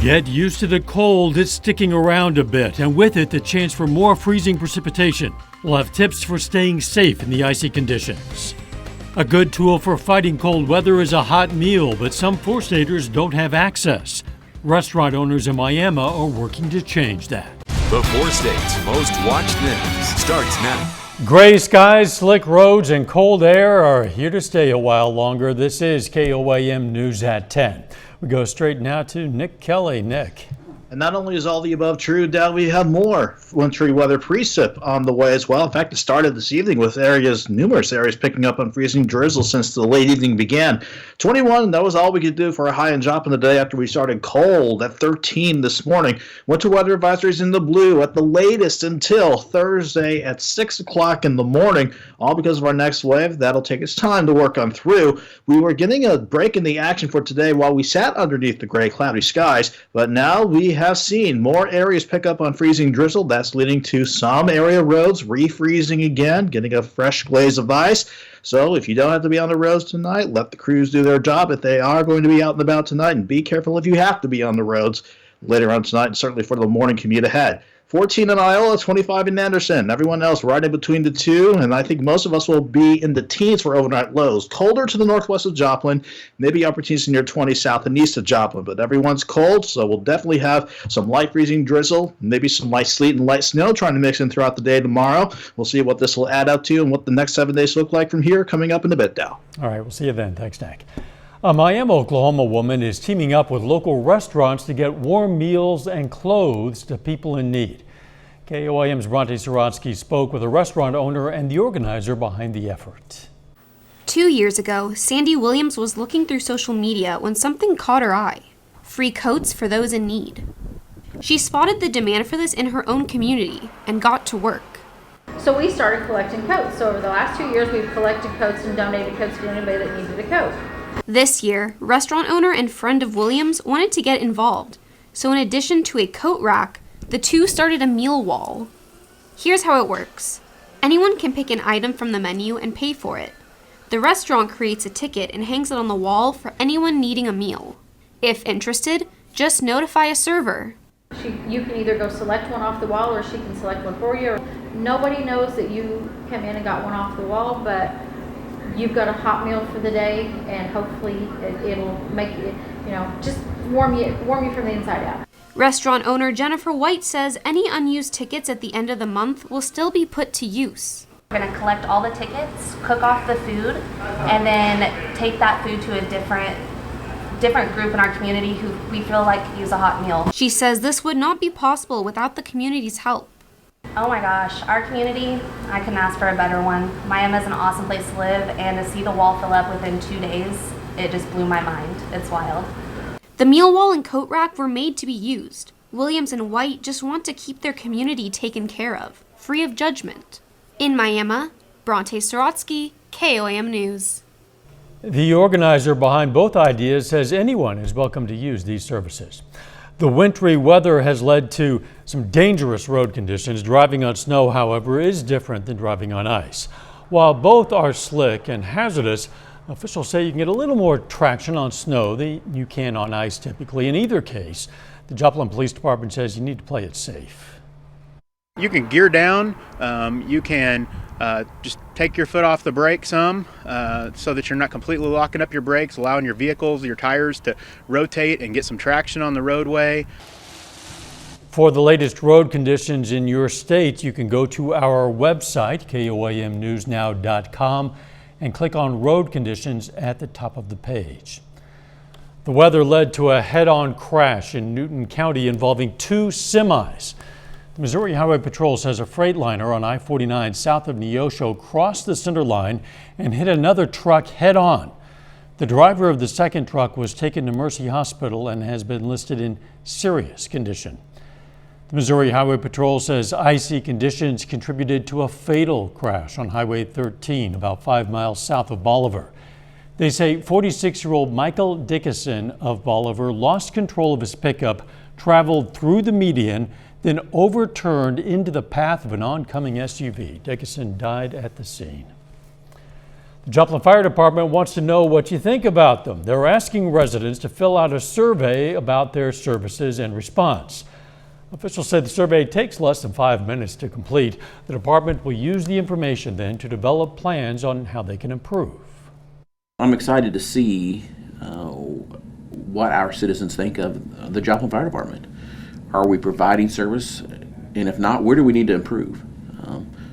Get used to the cold. It's sticking around a bit, and with it, the chance for more freezing precipitation. We'll have tips for staying safe in the icy conditions. A good tool for fighting cold weather is a hot meal, but some 4-staters don't have access. Restaurant owners in Miami are working to change that. The 4 states' most watched news starts now. Gray skies, slick roads, and cold air are here to stay a while longer. This is KOAM News at 10. We go straight now to Nick Kelly. Nick. And not only is all the above true, Dow, we have more wintry weather precip on the way as well. In fact, it started this evening with numerous areas picking up on freezing drizzle since the late evening began. 21, that was all we could do for a high in Joplin today after we started cold at 13 this morning. Winter weather advisories in the blue at the latest until Thursday at 6 o'clock in the morning, all because of our next wave. That'll take its time to work on through. We were getting a break in the action for today while we sat underneath the gray, cloudy skies, but now we have seen more areas pick up on freezing drizzle. That's leading to some area roads refreezing again, getting a fresh glaze of ice. So if you don't have to be on the roads tonight, let the crews do their job if they are going to be out and about tonight, and be careful if you have to be on the roads later on tonight, and certainly for the morning commute ahead. 14 in Iola, 25 in Anderson. Everyone else right in between the two, and I think most of us will be in the teens for overnight lows. Colder to the northwest of Joplin, maybe opportunities near 20 south and east of Joplin, but everyone's cold, so we'll definitely have some light freezing drizzle, maybe some light sleet and light snow trying to mix in throughout the day tomorrow. We'll see what this will add up to and what the next 7 days look like from here coming up in a bit, Dow. All right, we'll see you then. Thanks, Nick. A Miami, Oklahoma woman is teaming up with local restaurants to get warm meals and clothes to people in need. KOAM's Bronte Sorotsky spoke with a restaurant owner and the organizer behind the effort. 2 years ago, Sandy Williams was looking through social media when something caught her eye: free coats for those in need. She spotted the demand for this in her own community and got to work. So we started collecting coats. So over the last 2 years, we've collected coats and donated coats to anybody that needed a coat. This year, restaurant owner and friend of Williams wanted to get involved. So in addition to a coat rack, the two started a meal wall. Here's how it works. Anyone can pick an item from the menu and pay for it. The restaurant creates a ticket and hangs it on the wall for anyone needing a meal. If interested, just notify a server. You can either go select one off the wall, or she can select one for you. Nobody knows that you come in and got one off the wall, but you've got a hot meal for the day, and hopefully it'll make you, just warm you from the inside out. Restaurant owner Jennifer White says any unused tickets at the end of the month will still be put to use. We're going to collect all the tickets, cook off the food, and then take that food to a different group in our community who we feel like could use a hot meal. She says this would not be possible without the community's help. Oh my gosh, our community, I couldn't ask for a better one. Miami is an awesome place to live, and to see the wall fill up within 2 days, it just blew my mind. It's wild. The meal wall and coat rack were made to be used. Williams and White just want to keep their community taken care of, free of judgment. In Miami, Bronte Sorotsky, KOAM News. The organizer behind both ideas says anyone is welcome to use these services. The wintry weather has led to some dangerous road conditions. Driving on snow, however, is different than driving on ice. While both are slick and hazardous, officials say you can get a little more traction on snow than you can on ice typically. In either case, the Joplin Police Department says you need to play it safe. You can gear down, you can just take your foot off the brake some so that you're not completely locking up your brakes, allowing your vehicles, your tires to rotate and get some traction on the roadway. For the latest road conditions in your state, you can go to our website, KOAMnewsnow.com, and click on road conditions at the top of the page. The weather led to a head-on crash in Newton County involving 2 semis. The Missouri Highway Patrol says a Freightliner on I-49 south of Neosho crossed the center line and hit another truck head-on. The driver of the second truck was taken to Mercy Hospital and has been listed in serious condition. The Missouri Highway Patrol says icy conditions contributed to a fatal crash on Highway 13 about 5 miles south of Bolivar. They say 46-year-old Michael Dickinson of Bolivar lost control of his pickup, traveled through the median, then overturned into the path of an oncoming SUV. Dickinson died at the scene. The Joplin Fire Department wants to know what you think about them. They're asking residents to fill out a survey about their services and response. Officials say the survey takes less than 5 minutes to complete. The department will use the information then to develop plans on how they can improve. I'm excited to see what our citizens think of the Joplin Fire Department. Are we providing service? And if not, where do we need to improve?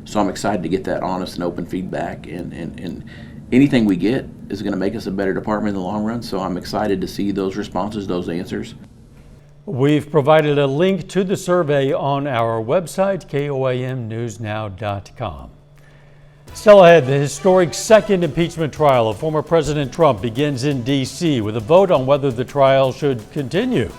So I'm excited to get that honest and open feedback, and anything we get is going to make us a better department in the long run. So I'm excited to see those responses, those answers. We've provided a link to the survey on our website, KOAMnewsnow.com. Still ahead, the historic second impeachment trial of former President Trump begins in D.C. with a vote on whether the trial should continue.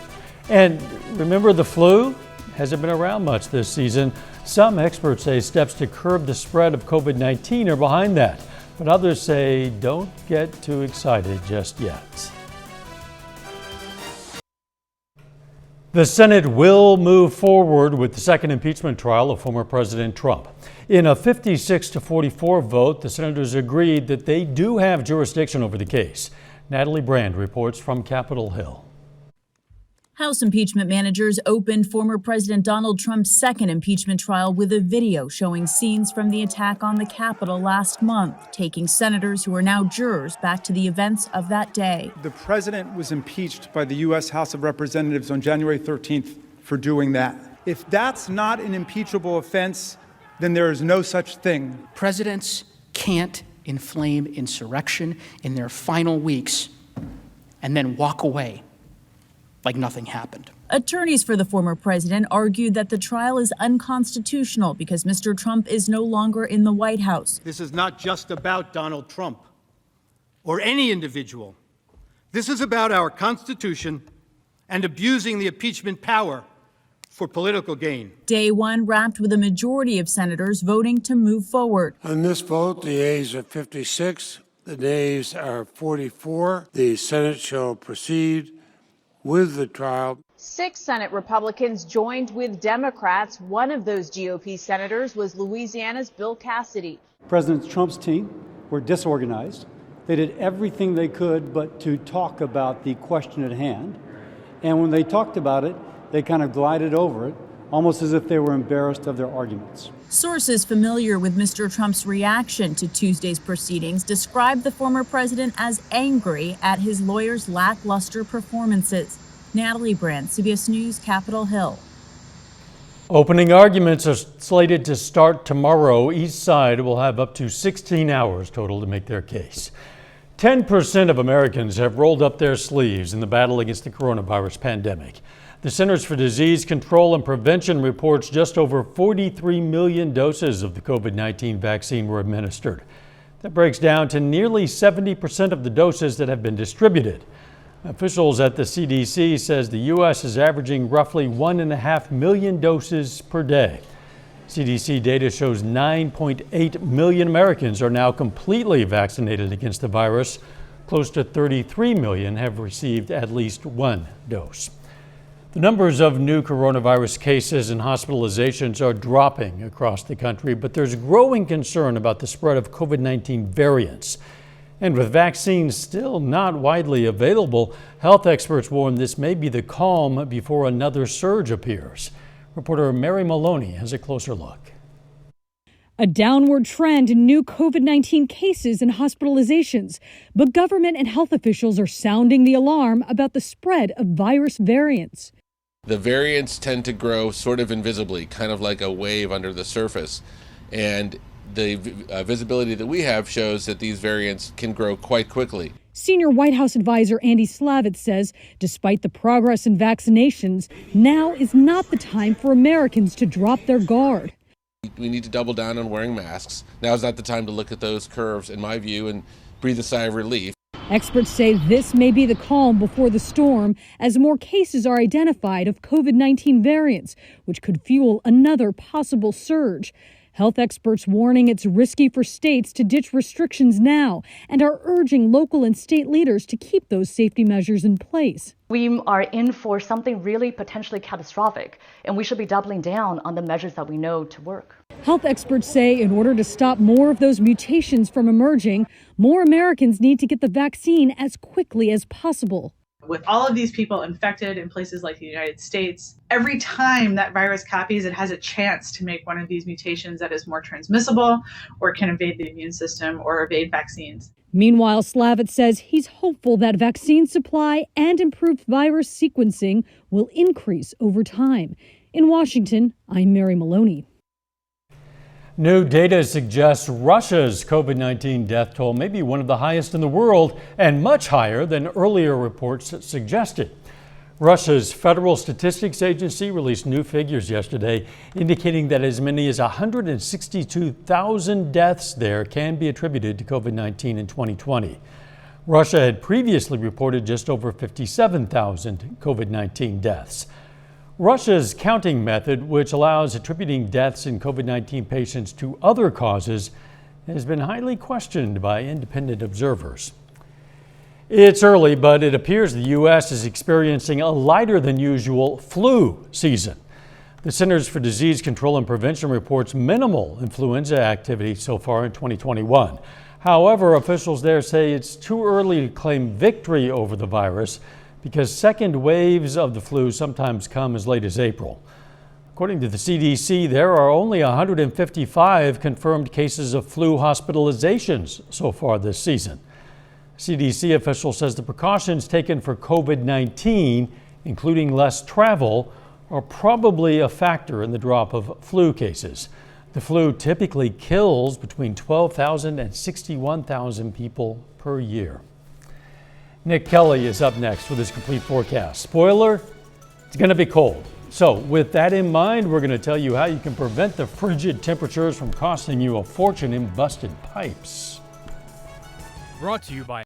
And remember the flu? Hasn't been around much this season. Some experts say steps to curb the spread of COVID-19 are behind that, but others say don't get too excited just yet. The Senate will move forward with the second impeachment trial of former President Trump. In a 56-44 vote, the senators agreed that they do have jurisdiction over the case. Natalie Brand reports from Capitol Hill. House impeachment managers opened former President Donald Trump's second impeachment trial with a video showing scenes from the attack on the Capitol last month, taking senators who are now jurors back to the events of that day. The president was impeached by the U.S. House of Representatives on January 13th for doing that. If that's not an impeachable offense, then there is no such thing. Presidents can't inflame insurrection in their final weeks and then walk away like nothing happened. Attorneys for the former president argued that the trial is unconstitutional because Mr. Trump is no longer in the White House. This is not just about Donald Trump or any individual. This is about our Constitution and abusing the impeachment power for political gain. Day one wrapped with a majority of senators voting to move forward. On this vote, the ayes are 56, the nays are 44. The Senate shall proceed with the trial. 6 Senate Republicans joined with Democrats. One of those GOP senators was Louisiana's Bill Cassidy. President Trump's team were disorganized. They did everything they could but to talk about the question at hand. And when they talked about it, they kind of glided over it, almost as if they were embarrassed of their arguments. Sources familiar with Mr. Trump's reaction to Tuesday's proceedings described the former president as angry at his lawyers' lackluster performances. Natalie Brand, CBS News, Capitol Hill. Opening arguments are slated to start tomorrow. Each side will have up to 16 hours total to make their case. 10% of Americans have rolled up their sleeves in the battle against the coronavirus pandemic. The Centers for Disease Control and Prevention reports just over 43 million doses of the COVID-19 vaccine were administered. That breaks down to nearly 70% of the doses that have been distributed. Officials at the CDC says the U.S. is averaging roughly 1.5 million doses per day. CDC data shows 9.8 million Americans are now completely vaccinated against the virus. Close to 33 million have received at least one dose. The numbers of new coronavirus cases and hospitalizations are dropping across the country, but there's growing concern about the spread of COVID-19 variants. And with vaccines still not widely available, health experts warn this may be the calm before another surge appears. Reporter Mary Maloney has a closer look. A downward trend in new COVID-19 cases and hospitalizations, but government and health officials are sounding the alarm about the spread of virus variants. The variants tend to grow sort of invisibly, kind of like a wave under the surface. And the visibility that we have shows that these variants can grow quite quickly. Senior White House advisor Andy Slavitt says, despite the progress in vaccinations, now is not the time for Americans to drop their guard. We need to double down on wearing masks. Now is not the time to look at those curves, in my view, and breathe a sigh of relief. Experts say this may be the calm before the storm as more cases are identified of COVID-19 variants, which could fuel another possible surge. Health experts warning it's risky for states to ditch restrictions now and are urging local and state leaders to keep those safety measures in place. We are in for something really potentially catastrophic, and we should be doubling down on the measures that we know to work. Health experts say in order to stop more of those mutations from emerging, more Americans need to get the vaccine as quickly as possible. With all of these people infected in places like the United States, every time that virus copies, it has a chance to make one of these mutations that is more transmissible or can evade the immune system or evade vaccines. Meanwhile, Slavitt says he's hopeful that vaccine supply and improved virus sequencing will increase over time. In Washington, I'm Mary Maloney. New data suggests Russia's COVID-19 death toll may be one of the highest in the world and much higher than earlier reports suggested. Russia's Federal Statistics Agency released new figures yesterday indicating that as many as 162,000 deaths there can be attributed to COVID-19 in 2020. Russia had previously reported just over 57,000 COVID-19 deaths. Russia's counting method, which allows attributing deaths in COVID-19 patients to other causes, has been highly questioned by independent observers. It's early, but it appears the U.S. is experiencing a lighter than usual flu season. The Centers for Disease Control and Prevention reports minimal influenza activity so far in 2021. However, officials there say it's too early to claim victory over the virus because second waves of the flu sometimes come as late as April. According to the CDC, there are only 155 confirmed cases of flu hospitalizations so far this season. CDC official says the precautions taken for COVID-19, including less travel, are probably a factor in the drop of flu cases. The flu typically kills between 12,000 and 61,000 people per year. Nick Kelly is up next with his complete forecast. Spoiler, it's going to be cold. So with that in mind, we're going to tell you how you can prevent the frigid temperatures from costing you a fortune in busted pipes. Brought to you by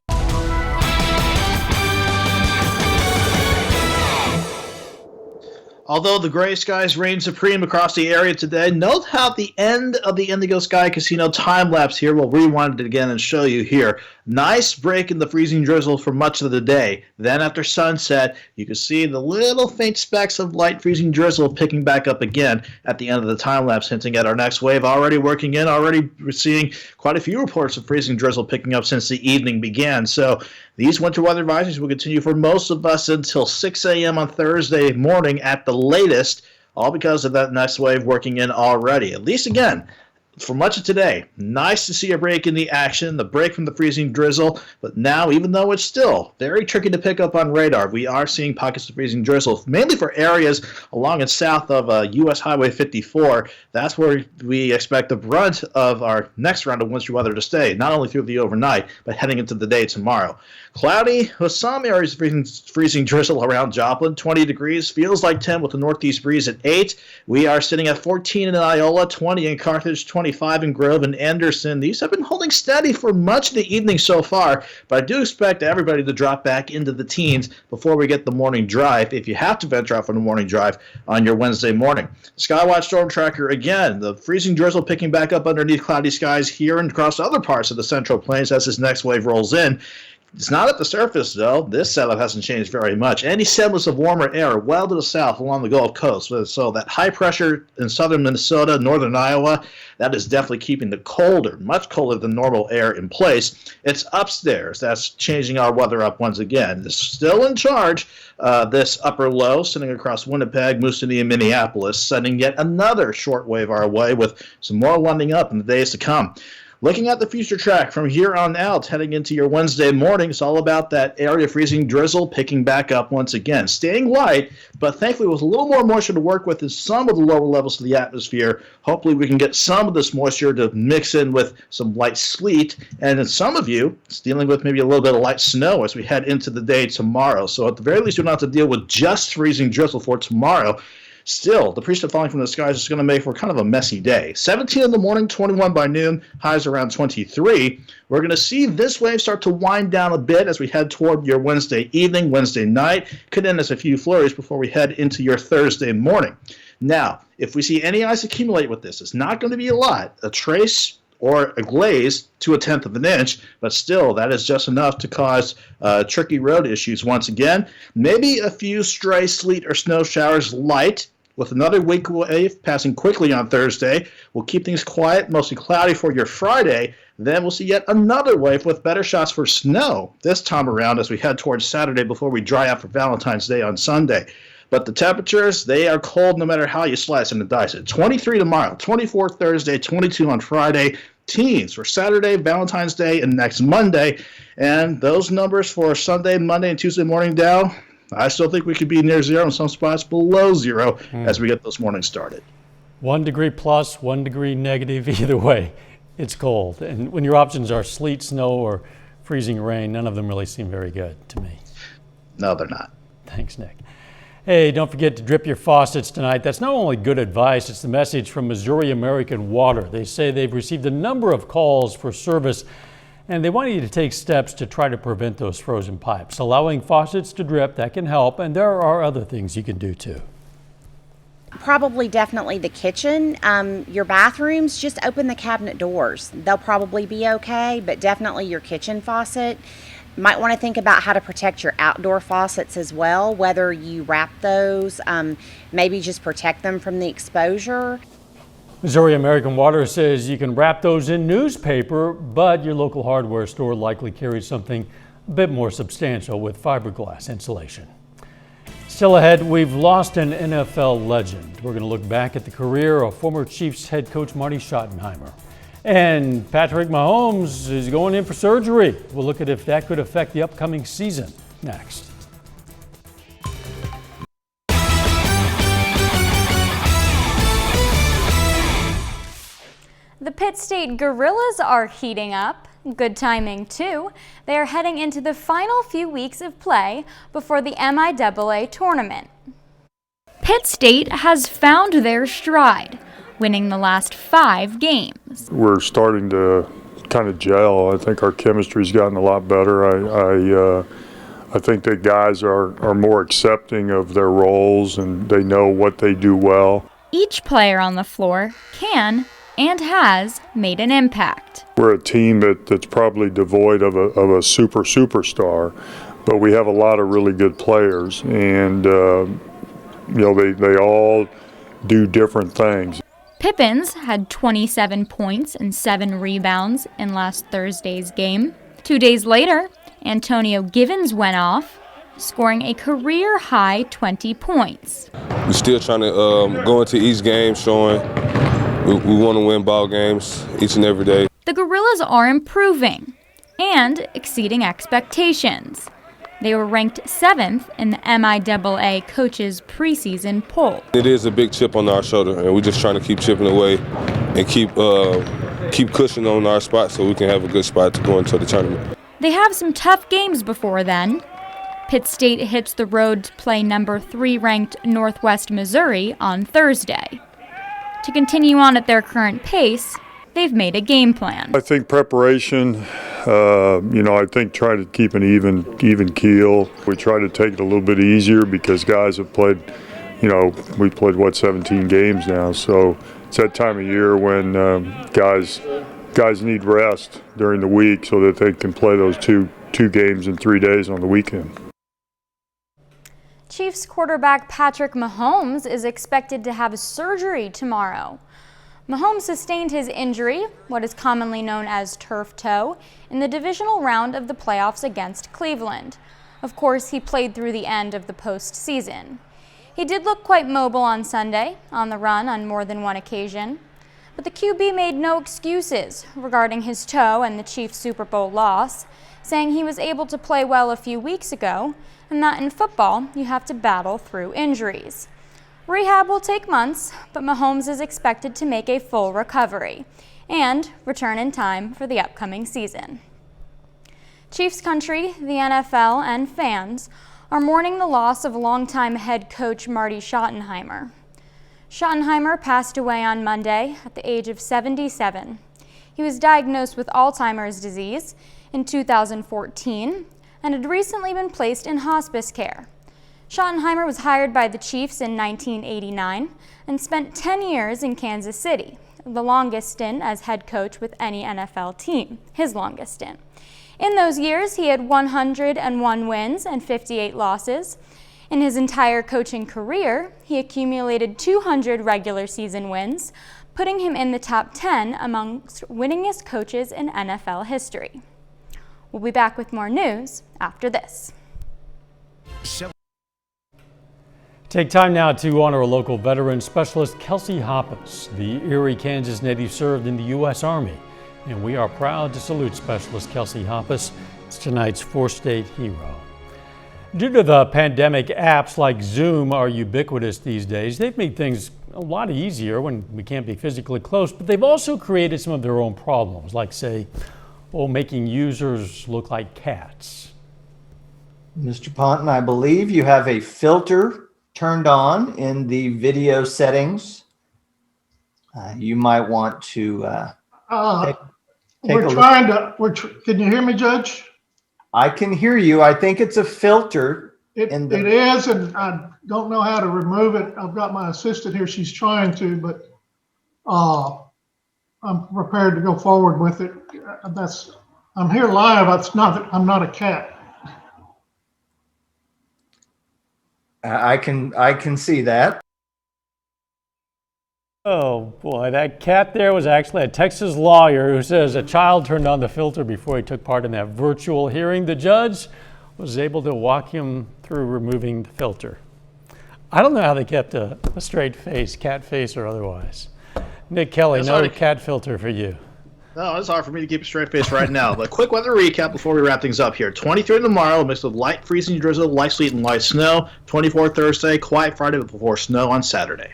Although the gray skies reign supreme across the area today, note how at the end of the Indigo Sky Casino time-lapse here, we'll rewind it again and show you here. Nice break in the freezing drizzle for much of the day. Then after sunset, you can see the little faint specks of light freezing drizzle picking back up again at the end of the time-lapse, hinting at our next wave already working in. Already we're seeing quite a few reports of freezing drizzle picking up since the evening began. So these winter weather advisories will continue for most of us until 6 a.m. on Thursday morning at the latest, all because of that next wave working in already. At least, again, for much of today, nice to see a break in the action, the break from the freezing drizzle, but now, even though it's still very tricky to pick up on radar, we are seeing pockets of freezing drizzle, mainly for areas along and south of U.S. Highway 54. That's where we expect the brunt of our next round of winter weather to stay, not only through the overnight, but heading into the day tomorrow. Cloudy with some areas of freezing drizzle around Joplin, 20 degrees, feels like 10 with the northeast breeze at 8. We are sitting at 14 in Iola, 20 in Carthage, 25 in Grove and Anderson. These have been holding steady for much of the evening so far, but I do expect everybody to drop back into the teens before we get the morning drive, if you have to venture out for the morning drive on your Wednesday morning. Skywatch Storm Tracker, again, the freezing drizzle picking back up underneath cloudy skies here and across other parts of the Central Plains as this next wave rolls in. It's not at the surface, though. This setup hasn't changed very much. Any semblance of warmer air well to the south along the Gulf Coast. So that high pressure in southern Minnesota, northern Iowa, that is definitely keeping the colder, much colder than normal air in place. It's upstairs. That's changing our weather up once again. It's still in charge, this upper low sitting across Winnipeg, Moose City, and Minneapolis, sending yet another short wave our way with some more winding up in the days to come. Looking at the future track from here on out, heading into your Wednesday morning, it's all about that area freezing drizzle picking back up once again. Staying light, but thankfully with a little more moisture to work with in some of the lower levels of the atmosphere. Hopefully we can get some of this moisture to mix in with some light sleet. And in some of you, it's dealing with maybe a little bit of light snow as we head into the day tomorrow. So at the very least, we don't have to deal with just freezing drizzle for tomorrow. Still, the precip falling from the skies is going to make for kind of a messy day. 17 in the morning, 21 by noon, highs around 23. We're going to see this wave start to wind down a bit as we head toward your Wednesday evening, Wednesday night. Could end as a few flurries before we head into your Thursday morning. Now, if we see any ice accumulate with this, it's not going to be a lot. A trace or a glaze to 1/10 of an inch, but still, that is just enough to cause tricky road issues once again. Maybe a few stray sleet or snow showers light, with another weak wave passing quickly on Thursday. We'll keep things quiet, mostly cloudy for your Friday. Then we'll see yet another wave with better shots for snow this time around as we head towards Saturday before we dry out for Valentine's Day on Sunday. But the temperatures, they are cold no matter how you slice and dice it. 23 tomorrow, 24 Thursday, 22 on Friday, teens for Saturday, Valentine's Day, and next Monday. And those numbers for Sunday, Monday, and Tuesday morning down, I still think we could be near zero, in some spots below zero as we get those mornings started. 1 degree plus, 1 degree negative, either way, it's cold. And when your options are sleet, snow, or freezing rain, none of them really seem very good to me. No, they're not. Thanks, Nick. Hey, don't forget to drip your faucets tonight. That's not only good advice, it's the message from Missouri American Water. They say they've received a number of calls for service, and they want you to take steps to try to prevent those frozen pipes. Allowing faucets to drip, that can help, and there are other things you can do too. Probably definitely the kitchen. Your bathrooms, just open the cabinet doors. They'll probably be okay, but definitely your kitchen faucet. Might want to think about how to protect your outdoor faucets as well, whether you wrap those, maybe just protect them from the exposure. Missouri American Water says you can wrap those in newspaper, but your local hardware store likely carries something a bit more substantial with fiberglass insulation. Still ahead, we've lost an NFL legend. We're going to look back at the career of former Chiefs head coach Marty Schottenheimer. And Patrick Mahomes is going in for surgery. We'll look at if that could affect the upcoming season next. The Pitt State Gorillas are heating up. Good timing, too. They are heading into the final few weeks of play before the MIAA tournament. Pitt State has found their stride, winning the last 5 games. We're starting to kind of gel. I think our chemistry's gotten a lot better. I think that guys are more accepting of their roles and they know what they do well. Each player on the floor can and has made an impact. We're a team that's probably devoid of a superstar, but we have a lot of really good players, and they all do different things. Pippins had 27 points and 7 rebounds in last Thursday's game. 2 days later, Antonio Givens went off, scoring a career-high 20 points. We're still trying to go into each game showing we want to win ball games each and every day. The Gorillas are improving and exceeding expectations. They were ranked 7th in the MIAA coaches preseason poll. It is a big chip on our shoulder, and we're just trying to keep chipping away and keep cushioning on our spot so we can have a good spot to go into the tournament. They have some tough games before then. Pitt State hits the road to play number 3 ranked Northwest Missouri on Thursday. To continue on at their current pace, they've made a game plan. I think preparation, I think try to keep an even keel. We try to take it a little bit easier because guys have played, we played 17 games now. So it's that time of year when guys need rest during the week so that they can play those two games in 3 days on the weekend. Chiefs quarterback Patrick Mahomes is expected to have surgery tomorrow. Mahomes sustained his injury, what is commonly known as turf toe, in the divisional round of the playoffs against Cleveland. Of course, he played through the end of the postseason. He did look quite mobile on Sunday, on the run on more than one occasion. But the QB made no excuses regarding his toe and the Chiefs' Super Bowl loss, saying he was able to play well a few weeks ago, and that in football, you have to battle through injuries. Rehab will take months, but Mahomes is expected to make a full recovery and return in time for the upcoming season. Chiefs country, the NFL, and fans are mourning the loss of longtime head coach Marty Schottenheimer. Schottenheimer passed away on Monday at the age of 77. He was diagnosed with Alzheimer's disease in 2014 and had recently been placed in hospice care. Schottenheimer was hired by the Chiefs in 1989 and spent 10 years in Kansas City, the longest stint as head coach with any NFL team, his longest stint. In those years, he had 101 wins and 58 losses. In his entire coaching career, he accumulated 200 regular season wins, putting him in the top 10 amongst winningest coaches in NFL history. We'll be back with more news after this. Take time now to honor a local veteran, Specialist Kelsey Hoppus. The Erie, Kansas native served in the U.S. Army, and we are proud to salute Specialist Kelsey Hoppus as tonight's four-state hero. Due to the pandemic, apps like Zoom are ubiquitous these days. They've made things a lot easier when we can't be physically close, but they've also created some of their own problems, like, say, making users look like cats. Mr. Ponton, I believe you have a filter turned on in the video settings. You might want to take we're trying to, can you hear me, Judge? I can hear you. I think it's a filter. It is, and I don't know how to remove it. I've got my assistant here. She's trying to, but I'm prepared to go forward with it. I'm here live. I'm not a cat. I can see that. Oh boy, that cat there was actually a Texas lawyer who says a child turned on the filter before he took part in that virtual hearing. The judge was able to walk him through removing the filter. I don't know how they kept a straight face, cat face or otherwise. Nick Kelly, no cat filter for you. No, it's hard for me to keep a straight face right now. But quick weather recap before we wrap things up here. 23 tomorrow, mixed with light freezing drizzle, light sleet, and light snow. 24 Thursday, quiet Friday before snow on Saturday.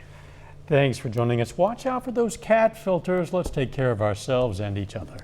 Thanks for joining us. Watch out for those cat filters. Let's take care of ourselves and each other.